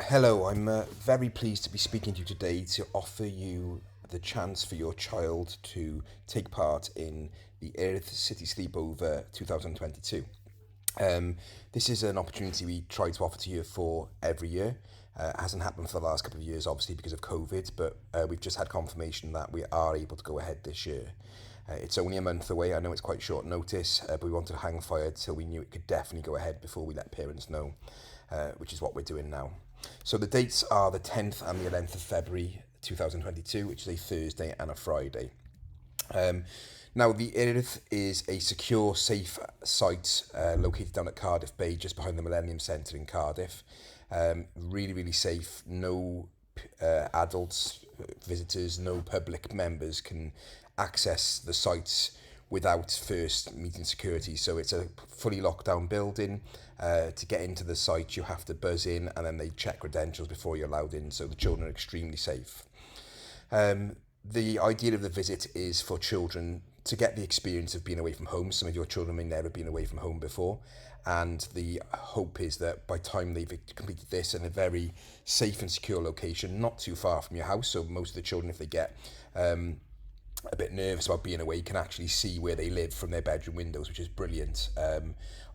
Hello, I'm very pleased to be speaking to you today to offer you the chance for your child to take part in the Earth City Sleepover 2022. Um, this is an opportunity we try to offer to you for every year. It hasn't happened for the last couple of years, obviously, because of COVID, but we've just had confirmation that we are able to go ahead this year. It's only a month away. I know it's quite short notice, but we wanted to hang fire till we knew it could definitely go ahead before we let parents know, which is what we're doing now. So the dates are the 10th and the 11th of February 2022, which is a Thursday and a Friday. Um, Now, the Erith is a secure, safe site located down at Cardiff Bay, just behind the Millennium Centre in Cardiff. Really, really safe. No adults, visitors, no public members can access the sites without first meeting security. So it's a fully locked down building. To get into the site, you have to buzz in and then they check credentials before you're allowed in. So the children are extremely safe. The idea of the visit is for children to get the experience of being away from home. Some of your children may never have been away from home before. And the hope is that by the time they've completed this in a very safe and secure location, not too far from your house, so most of the children, if they get a bit nervous about being away, can actually see where they live from their bedroom windows, which is brilliant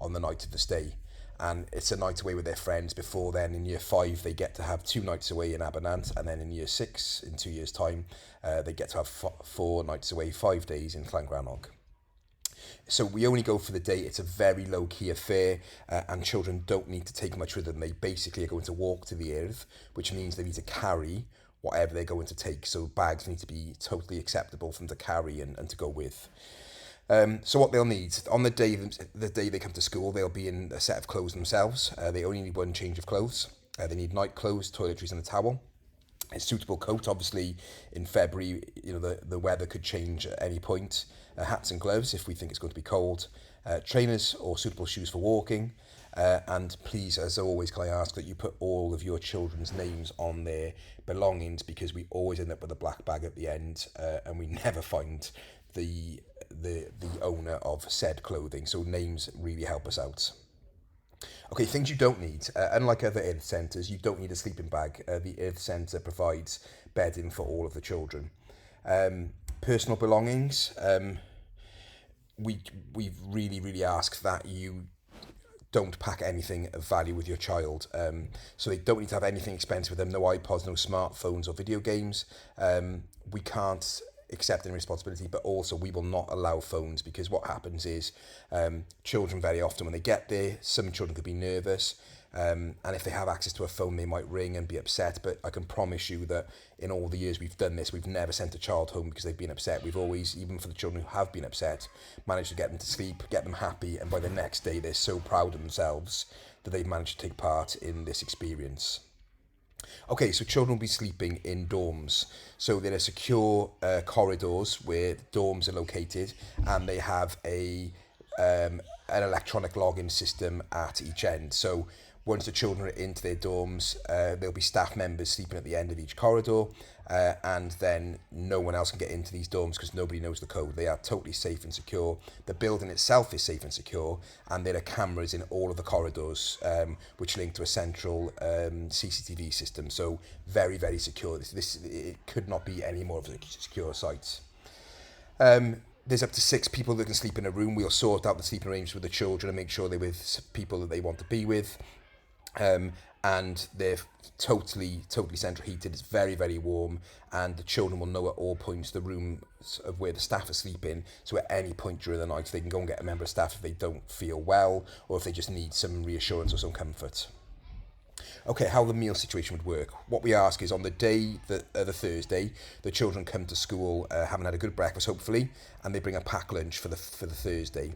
on the night of the stay. And it's a night away with their friends. Before then, in year 5, they get to have 2 nights away in Abernant, and then in year 6, in 2 years' time, they get to have 4 nights away, 5 days in Llangrannog. So we only go for the day. It's a very low key affair, and children don't need to take much with them. They basically are going to walk to the earth, which means they need to carry whatever they're going to take. So bags need to be totally acceptable for them to carry and to go with. So what they'll need on the day they come to school, they'll be in a set of clothes themselves. They only need one change of clothes. They need night clothes, toiletries, and a towel. A suitable coat, obviously. In February, the weather could change at any point. Hats and gloves if we think it's going to be cold. Trainers or suitable shoes for walking. And please, as always, can I ask that you put all of your children's names on their belongings, because we always end up with a black bag at the end, and we never find the owner of said clothing. So names really help us out. Okay, things you don't need. Unlike other Earth Centres, you don't need a sleeping bag. The Earth Centre provides bedding for all of the children. Personal belongings. We really ask that you don't pack anything of value with your child. So they don't need to have anything expensive with them. No iPods, no smartphones or video games. We can't accept any responsibility, but also we will not allow phones, because what happens is children very often, when they get there, some children could be nervous, and if they have access to a phone, they might ring and be upset. But I can promise you that in all the years we've done this, we've never sent a child home because they've been upset. We've always, even for the children who have been upset, managed to get them to sleep, get them happy, and by the next day they're so proud of themselves that they've managed to take part in this experience. Okay, so children will be sleeping in dorms. So there are secure corridors where dorms are located, and they have an electronic login system at each end. So once the children are into their dorms, there'll be staff members sleeping at the end of each corridor, and then no one else can get into these dorms because nobody knows the code. They are totally safe and secure. The building itself is safe and secure, and there are cameras in all of the corridors, which link to a central CCTV system. So very secure. It could not be any more of a secure site. There's up to 6 people that can sleep in a room. We'll sort out the sleeping arrangements with the children and make sure they're with people that they want to be with. And they're totally central heated. It's very warm, and the children will know at all points the rooms of where the staff are sleeping. So at any point during the night, they can go and get a member of staff if they don't feel well, or if they just need some reassurance or some comfort. Okay, how the meal situation would work. What we ask is, on the day, the Thursday, the children come to school having had a good breakfast, hopefully, and they bring a packed lunch for the Thursday.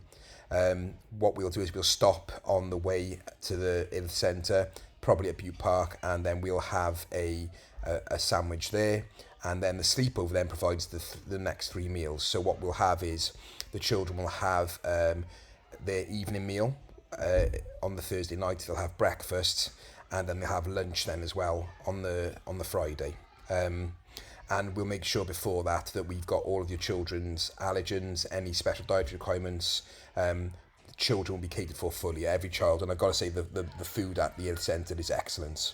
What we'll do is we'll stop on the way to the Earth Centre, probably at Butte Park, and then we'll have a sandwich there. And then the sleepover then provides the next 3 meals. So what we'll have is the children will have their evening meal on the Thursday night. They'll have breakfast, and then they'll have lunch then as well on the Friday. And we'll make sure before that we've got all of your children's allergens, any special dietary requirements. The children will be catered for fully, every child. And I've got to say, the food at the Earth Centre is excellent.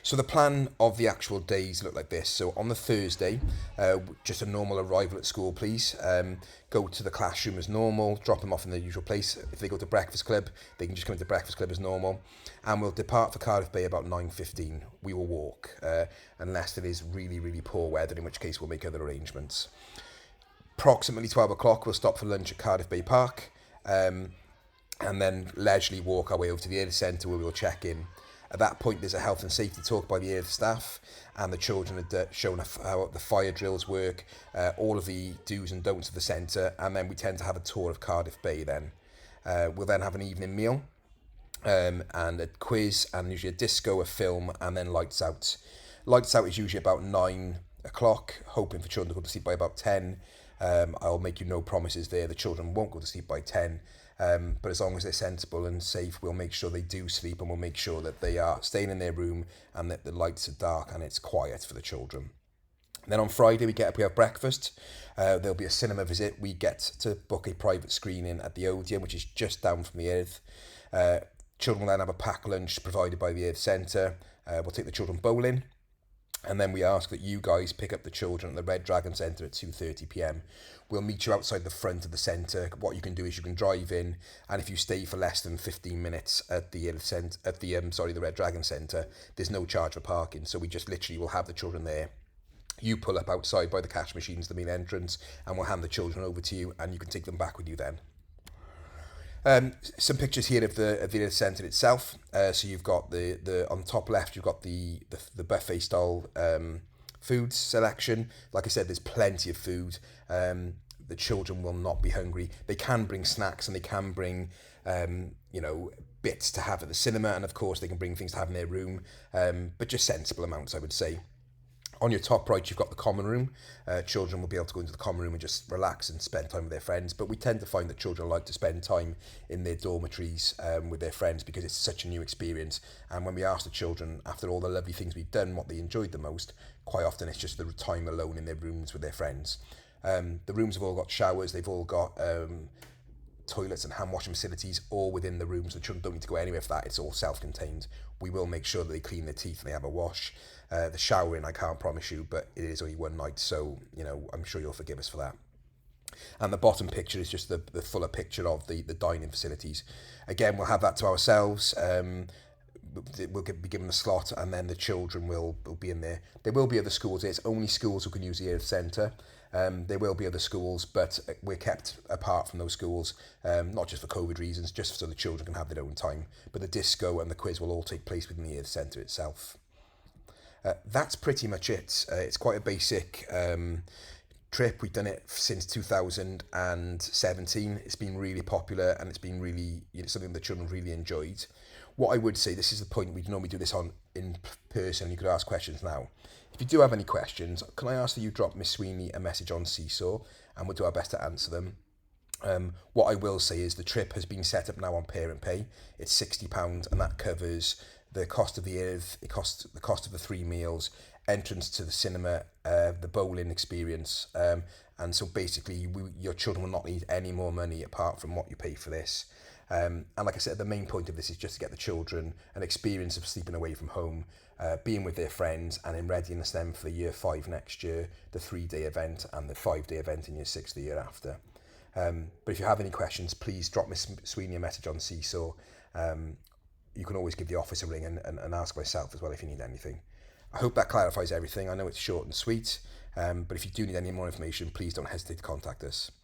So the plan of the actual days look like this. So on the Thursday, just a normal arrival at school, please. Go to the classroom as normal, drop them off in their usual place. If they go to Breakfast Club, they can just come into Breakfast Club as normal. And we'll depart for Cardiff Bay about 9:15. We will walk, unless there is really, really poor weather, in which case we'll make other arrangements. Approximately 12 o'clock, we'll stop for lunch at Cardiff Bay Park. And then leisurely walk our way over to the Earth Centre where we'll check in. At that point, there's a health and safety talk by the Earth staff, and the children are shown how the fire drills work, all of the do's and don'ts of the centre, and then we tend to have a tour of Cardiff Bay then. We'll then have an evening meal, and a quiz, and usually a disco, a film, and then lights out. Lights out is usually about 9 o'clock, hoping for children to go to sleep by about 10. I'll make you no promises there. The children won't go to sleep by 10. But as long as they're sensible and safe, we'll make sure they do sleep, and we'll make sure that they are staying in their room and that the lights are dark and it's quiet for the children. Then on Friday, we have breakfast. There'll be a cinema visit. We get to book a private screening at the Odeon, which is just down from the Earth. Children will then have a packed lunch provided by the Earth Centre. We'll take the children bowling. And then we ask that you guys pick up the children at the Red Dragon Centre at 2:30 p.m. We'll meet you outside the front of the centre. What you can do is you can drive in, and if you stay for less than 15 minutes at the Red Dragon Centre, there's no charge for parking. So we just literally will have the children there. You pull up outside by the cash machines, the main entrance, and we'll hand the children over to you, and you can take them back with you then. Some pictures here of the centre itself. So you've got the on top left, you've got the buffet style food selection. Like I said, there's plenty of food. The children will not be hungry. They can bring snacks, and they can bring bits to have at the cinema, and of course they can bring things to have in their room, but just sensible amounts, I would say. On your top right, you've got the common room. Children will be able to go into the common room and just relax and spend time with their friends. But we tend to find that children like to spend time in their dormitories with their friends, because it's such a new experience. And when we ask the children, after all the lovely things we've done, what they enjoyed the most, quite often it's just the time alone in their rooms with their friends. The rooms have all got showers. They've all got toilets and hand washing facilities all within the rooms. The children don't need to go anywhere for that. It's all self-contained. We will make sure that they clean their teeth and they have a wash. The showering, I can't promise you, but it is only one night, so I'm sure you'll forgive us for that. And the bottom picture is just the fuller picture of the dining facilities. Again, we'll have that to ourselves. We'll be given a slot, and then the children will be in there. There will be other schools. It's only schools who can use the Earth Centre. There will be other schools, but we're kept apart from those schools, not just for COVID reasons, just so the children can have their own time. But the disco and the quiz will all take place within the Earth Centre itself. That's pretty much it. It's quite a basic trip. We've done it since 2017. It's been really popular, and it's been really something the children really enjoyed. What I would say, this is the point, we normally do this in person. You could ask questions now. If you do have any questions, can I ask that you drop Miss Sweeney a message on Seesaw, and we'll do our best to answer them. What I will say is the trip has been set up now on Parent Pay. It's £60, and that covers the cost of the Earth, the cost of the 3 meals, entrance to the cinema, the bowling experience, and so basically your children will not need any more money apart from what you pay for this. And like I said, the main point of this is just to get the children an experience of sleeping away from home, being with their friends, and in readiness them for the year 5 next year, the 3-day event and the 5-day event in year 6 the year after. But if you have any questions, please drop Miss Sweeney a message on Seesaw. You can always give the office a ring and ask myself as well if you need anything. I hope that clarifies everything. I know it's short and sweet, but if you do need any more information, please don't hesitate to contact us.